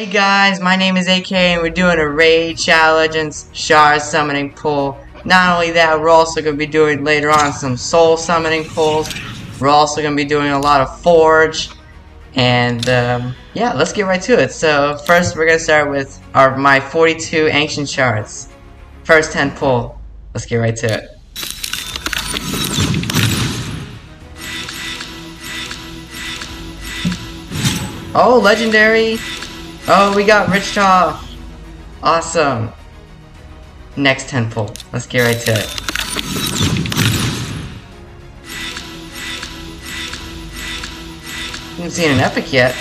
Hey guys, my name is AK and we're doing a Raid Shadow Legends Shard Summoning Pull. Not only that, we're also going to be doing later on some Soul Summoning Pulls. We're also going to be doing a lot of Forge. And yeah, let's get right to it. So first we're going to start with my 42 Ancient Shards. First 10 pull. Let's get right to it. Oh, legendary! Oh, we got Richter! Awesome! Next 10 pull. Let's get right to it. Haven't seen an epic yet.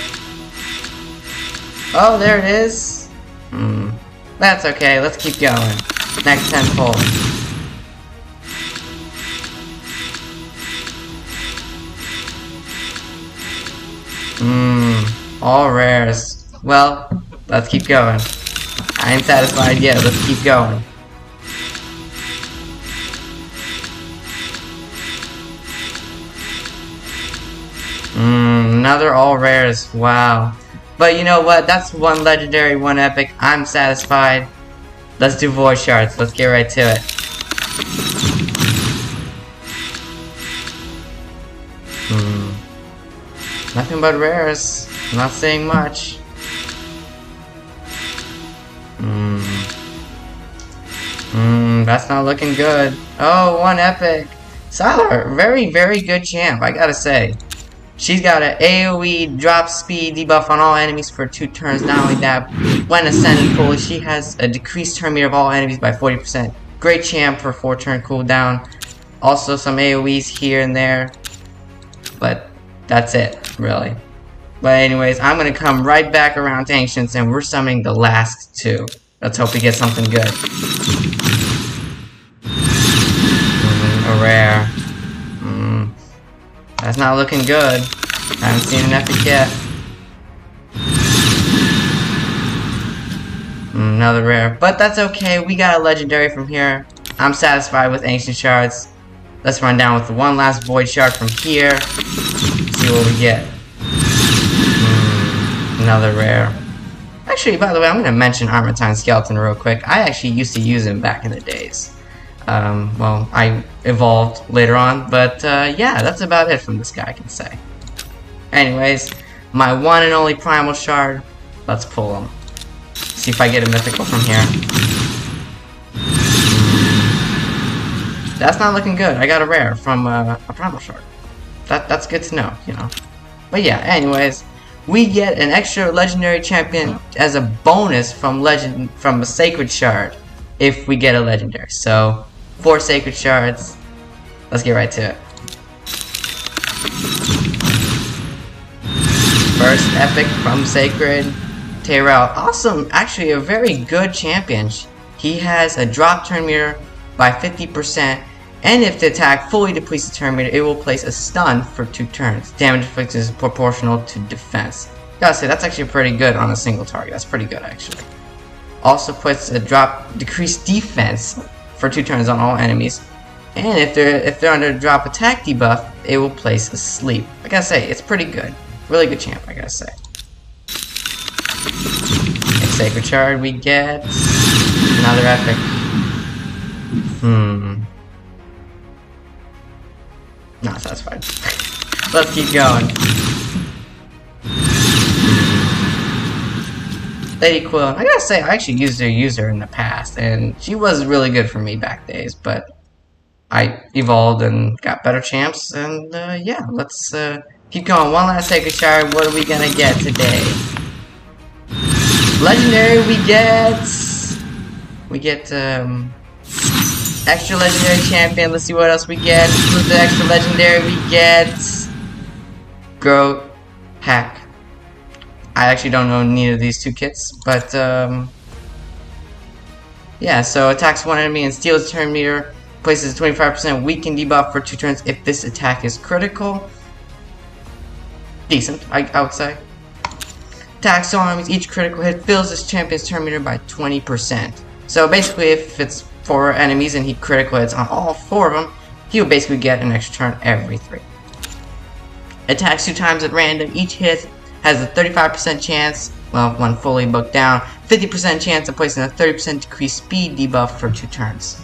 Oh, there it is! That's okay, let's keep going. Next 10 pull. All rares. Well, let's keep going. I ain't satisfied yet, let's keep going. Another all rares. Wow. But you know what? That's one legendary, one epic. I'm satisfied. Let's do void shards. Let's get right to it. Nothing but rares. I'm not saying much. That's not looking good. Oh, one epic. Sylar, very, very good champ, I gotta say. She's got an AoE drop speed debuff on all enemies for 2 turns. Not only that, when ascending pull, she has a decreased turn meter of all enemies by 40%. Great champ for 4 turn cooldown. Also some AoEs here and there. But that's it, really. But anyways, I'm gonna come right back around to Ancients and we're summoning the last 2. Let's hope we get something good. A rare. That's not looking good. I haven't seen an epic yet. Another rare. But that's okay, we got a legendary from here. I'm satisfied with Ancient Shards. Let's run down with one last Void Shard from here. See what we get. Another rare. Actually, by the way, I'm going to mention Armatine Skeleton real quick. I actually used to use him back in the days. Well, I evolved later on, but yeah, that's about it from this guy, I can say. Anyways, my one and only Primal Shard. Let's pull him. See if I get a mythical from here. That's not looking good. I got a rare from a Primal Shard. That's good to know, you know. But yeah, anyways, we get an extra legendary champion as a bonus from a Sacred Shard if we get a legendary. So 4 Sacred Shards. Let's get right to it. First epic from Sacred. Tyrell. Awesome. Actually, a very good champion. He has a drop turn meter by 50%. And if the attack fully depletes the turn meter, it will place a stun for 2 turns. Damage inflicted is proportional to defense. Gotta say, that's actually pretty good on a single target. That's pretty good, actually. Also puts a decreased defense for 2 turns on all enemies. And if they're under drop attack debuff, it will place a sleep. I gotta say, it's pretty good. Really good champ, I gotta say. Next Sacred Shard, we get another epic. Not satisfied. Let's keep going. Lady Quill. I gotta say, I actually used her in the past, and she was really good for me back days, but I evolved and got better champs, and yeah, let's keep going. One last Sacred Shard. What are we gonna get today? Legendary, we get extra legendary champion. Let's see what else we get. With the extra legendary, we get Grow Hack. I actually don't know any of these 2 kits, but yeah. So attacks one enemy and steals turn meter. Places a 25% weaken debuff for 2 turns if this attack is critical. Decent, I would say. Attacks all enemies. Each critical hit fills this champion's turn meter by 20%. So basically, if it's 4 enemies and he critical hits on all 4 of them, he will basically get an extra turn every 3. Attacks 2 times at random. Each hit has a 35% chance, well, when fully booked down, 50% chance of placing a 30% decreased speed debuff for 2 turns.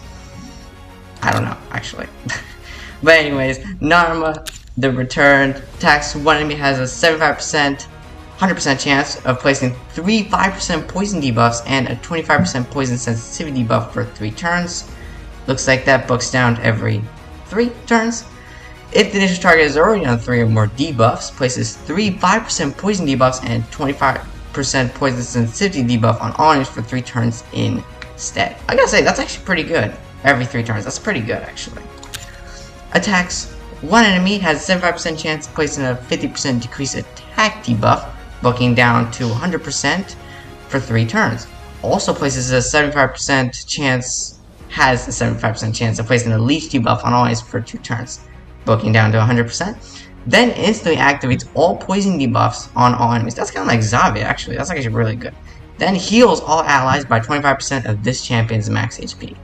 I don't know, actually. But anyways, Narma, the returned, attacks one enemy, has a 75%, 100% chance of placing 3 5% poison debuffs and a 25% poison sensitivity debuff for 3 turns. Looks like that books down every 3 turns. If the initial target is already on 3 or more debuffs, places 3 5% poison debuffs and 25% poison sensitivity debuff on all enemies for 3 turns instead. I gotta say, that's actually pretty good. Every 3 turns, that's pretty good actually. Attacks one enemy, has a 75% chance of placing a 50% decreased attack debuff, booking down to 100% for 3 turns. Also places a 75% chance, has a 75% chance of placing a leech debuff on all enemies for 2 turns, booking down to 100%. Then instantly activates all poison debuffs on all enemies. That's kind of like Xavier actually, that's actually really good. Then heals all allies by 25% of this champion's max HP.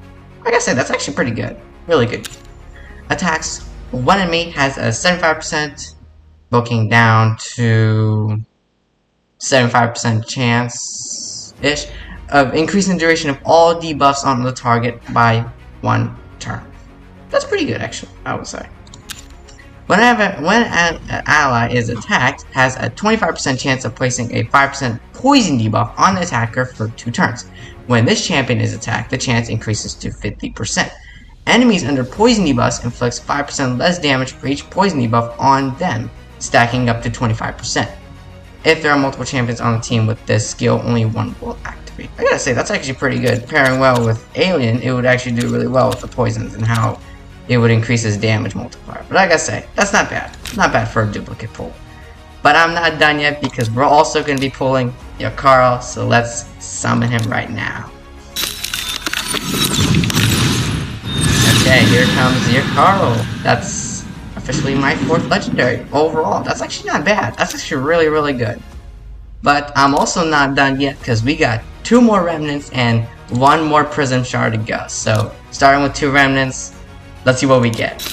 Like I said, that's actually pretty good, really good. Attacks one enemy, has a 75%, booking down to 75% chance-ish of increasing the duration of all debuffs on the target by 1 turn. That's pretty good actually, I would say. When an ally is attacked, has a 25% chance of placing a 5% poison debuff on the attacker for 2 turns. When this champion is attacked, the chance increases to 50%. Enemies under poison debuffs inflicts 5% less damage for each poison debuff on them, stacking up to 25%. If there are multiple champions on the team with this skill, only one will activate. I gotta say, that's actually pretty good. Pairing well with Alien, it would actually do really well with the poisons and how it would increase his damage multiplier. But like I say, that's not bad. Not bad for a duplicate pull. But I'm not done yet because we're also going to be pulling Yakarl, so let's summon him right now. Okay, here comes Yakarl. That's officially my 4th legendary overall. That's actually not bad. That's actually really, really good. But I'm also not done yet because we got 2 more remnants and 1 more prism shard to go. So starting with 2 remnants, let's see what we get.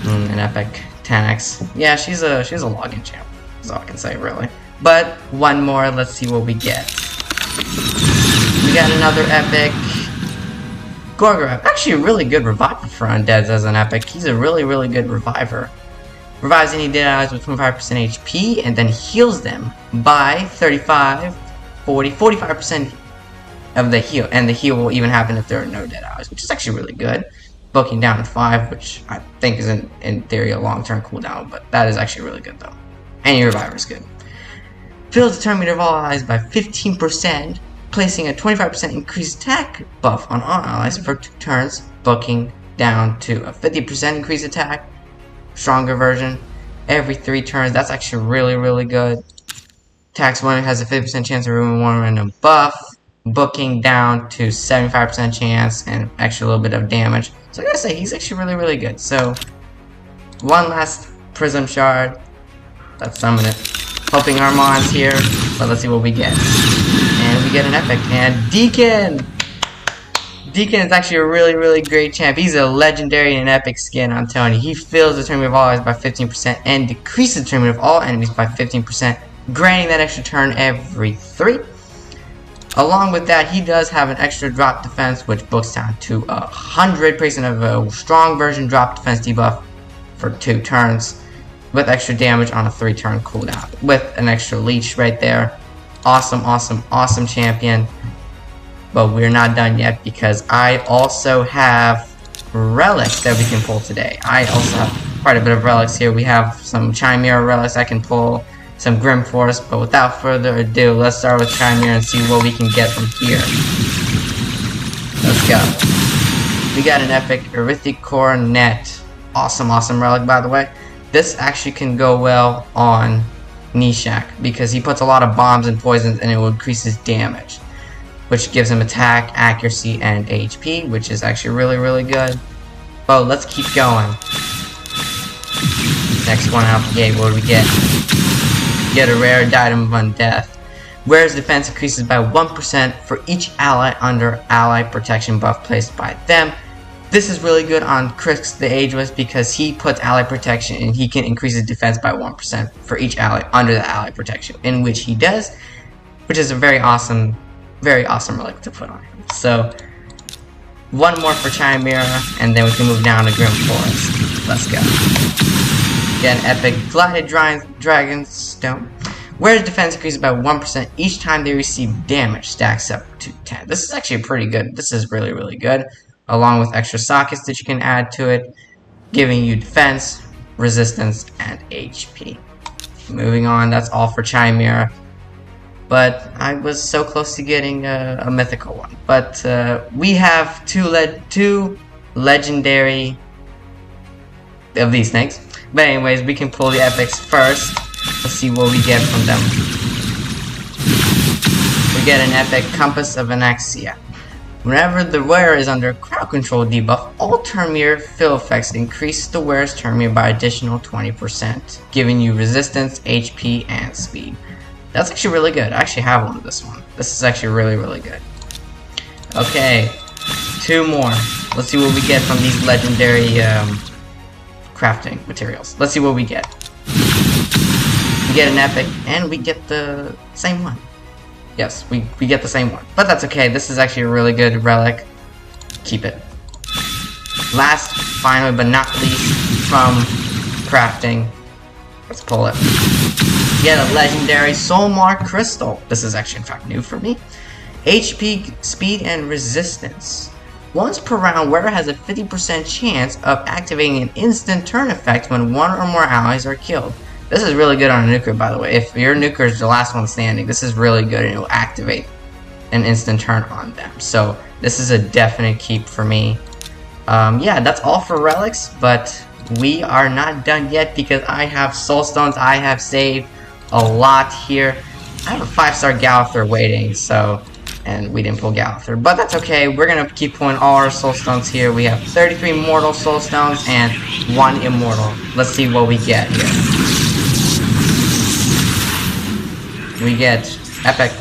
An epic 10x. Yeah, she's a login champ. That's all I can say really. But 1 more, let's see what we get. We got another epic Gorgoroth. Actually a really good reviver for undeads as an epic. He's a really, really good reviver. Revives any dead allies with 25% HP and then heals them by 35, 40, 45% of the heal. And the heal will even happen if there are no dead allies, which is actually really good. Booking down to 5, which I think is in theory a long-term cooldown, but that is actually really good though. Any reviver is good. Fills the turn meter of all allies by 15%, placing a 25% increased attack buff on all allies for 2 turns, booking down to a 50% increased attack, stronger version, every 3 turns. That's actually really, really good. Attacks one has a 50% chance of removing 1 random buff, booking down to 75% chance and actually a little bit of damage. So I gotta say, he's actually really, really good. So, 1 last Prism Shard. Let's summon it. Hoping Armand's here, but let's see what we get. And we get an epic. And Deacon! Deacon is actually a really, really great champ. He's a legendary and epic skin, I'm telling you. He fills the turn meter of all allies by 15% and decreases the turn meter of all enemies by 15%, granting that extra turn every 3. Along with that, he does have an extra drop defense, which books down to 100% of a strong version drop defense debuff for 2 turns, with extra damage on a 3-turn cooldown, with an extra leech right there. Awesome, awesome, awesome champion. But we're not done yet because I also have relics that we can pull today. I also have quite a bit of relics here. We have some Chimera relics I can pull, some Grim Force, but without further ado, let's start with Chimera and see what we can get from here. Let's go. We got an epic Erythic Coronet. Awesome, awesome relic, by the way. This actually can go well on Nishak because he puts a lot of bombs and poisons and it will increase his damage, which gives him attack, accuracy, and HP, which is actually really, really good. But let's keep going. Next one out the gate, what do we get? Get a rare Diadem of Undeath. Rare's defense increases by 1% for each ally under ally protection buff placed by them. This is really good on Chris the Ageless because he puts ally protection and he can increase his defense by 1% for each ally under the ally protection, in which he does, which is a very awesome relic to put on him. So, one more for Chimera, and then we can move down to Grim Forest. Let's go. Get an epic Glided Dragon Stone. Where defense increases by 1% each time they receive damage, stacks up to 10. This is actually pretty good. This is really, really good. Along with extra sockets that you can add to it, giving you defense, resistance, and HP. Moving on, that's all for Chimera. But I was so close to getting a mythical one. But we have two legendary of these snakes. But anyways, we can pull the epics first. Let's see what we get from them. We get an epic Compass of Anaxia. Whenever the wearer is under crowd control debuff, all turn mirror fill effects increase the wearer's turn mirror by additional 20%, giving you resistance, HP, and speed. That's actually really good. I actually have one of this one. This is actually really, really good. Okay, two more. Let's see what we get from these legendary crafting materials. Let's see what we get. We get an epic, and we get the same one. Yes, we get the same one. But that's okay. This is actually a really good relic. Keep it. Last, finally, but not least, from crafting. Let's pull it. Get a legendary Soulmark Crystal. This is actually, in fact, new for me. HP, speed, and resistance. Once per round, wearer has a 50% chance of activating an instant turn effect when one or more allies are killed. This is really good on a nuker, by the way. If your nuker is the last one standing, this is really good and it will activate an instant turn on them. So this is a definite keep for me. Yeah, that's all for relics, but we are not done yet because I have soul stones. I have saved a lot here. I have a 5-star Gallifrey waiting, so, and we didn't pull Gallifrey, but that's okay. We're gonna keep pulling all our soul stones here. We have 33 mortal soul stones and 1 immortal. Let's see what we get here. We get epic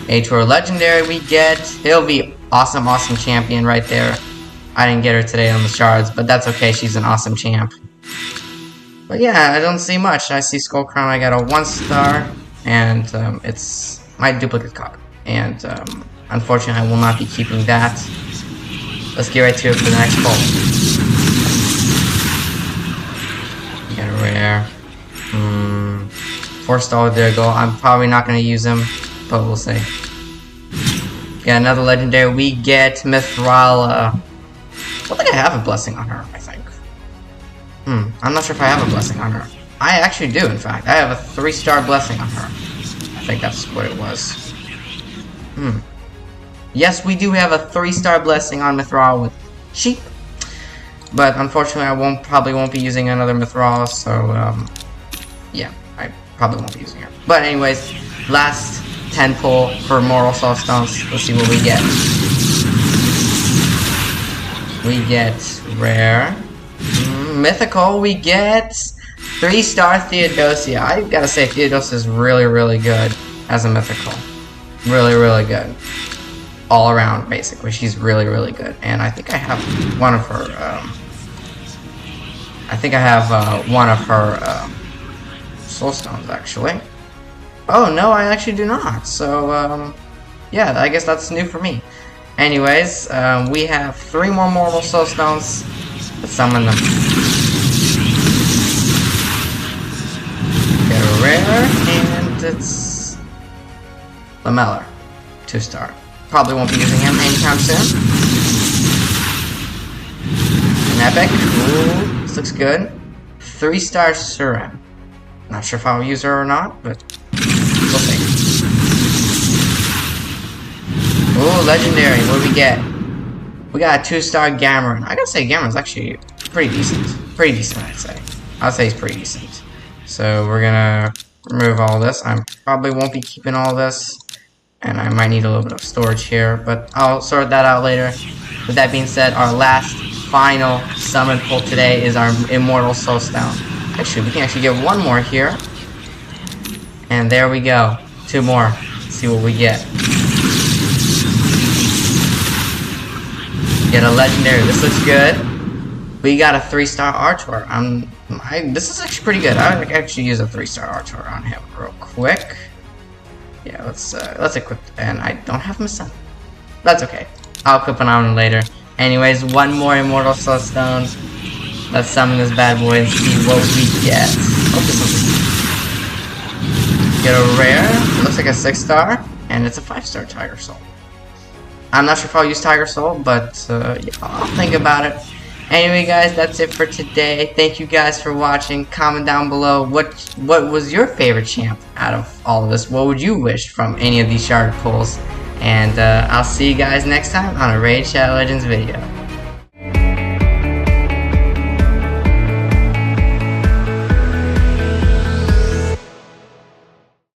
A-Tour legendary. We get, it'll be awesome champion right there. I didn't get her today on the shards, but that's okay. She's an awesome champ. But yeah, I don't see much. I see Skull Crown. I got a 1-star, and it's my duplicate card. And unfortunately, I will not be keeping that. Let's get right to it for the next pull. Get a rare. 4-star, there you go. I'm probably not going to use him, but we'll see. Got another legendary. We get Mithrala. I think I have a blessing on her, I think. I'm not sure if I have a blessing on her. I actually do, in fact. I have a 3-star blessing on her. I think that's what it was. Yes, we do have a 3-star blessing on Mithrala with sheep. But unfortunately, I probably won't be using another Mithrala, so, yeah. Probably won't be using her. But anyways, last 10 pull for Mortal Soul Stones. Let's see what we get. We get rare. Mythical. We get 3-star Theodosia. I gotta say, Theodosia is really, really good as a mythical. Really, really good. All around, basically. She's really, really good. And I think I have one of her, one of her, soul stones, actually. Oh, no, I actually do not. So, yeah, I guess that's new for me. Anyways, we have 3 more mortal soul stones. Let's summon them. Get a rare, and it's Lamellar. 2-star. Probably won't be using him anytime soon. An epic. Ooh, this looks good. 3-star Surin. Not sure if I'll use her or not, but we'll see. Ooh, legendary. What do we get? We got a 2-star Gamoran. I gotta say, Gamoran's actually pretty decent. Pretty decent, I'd say. I'd say he's pretty decent. So we're gonna remove all this. I probably won't be keeping all this, and I might need a little bit of storage here, but I'll sort that out later. With that being said, our last final summon pull today is our Immortal Soul Stone. Actually, we can actually get 1 more here. And there we go. 2 more. Let's see what we get. Get a legendary. This looks good. We got a 3-star Archer. This is actually pretty good. I would actually use a 3-star Archer on him real quick. Yeah, let's equip. And I don't have him set. That's okay. I'll equip it on later. Anyways, one more Immortal Soul Stones. Let's summon this bad boy and see what we get. Oh, this looks. Get a rare. It looks like a 6-star, and it's a 5-star Tiger Soul. I'm not sure if I'll use Tiger Soul, but yeah, I'll think about it. Anyway, guys, that's it for today. Thank you guys for watching. Comment down below what was your favorite champ out of all of this. What would you wish from any of these shard pulls? And I'll see you guys next time on a Raid Shadow Legends video.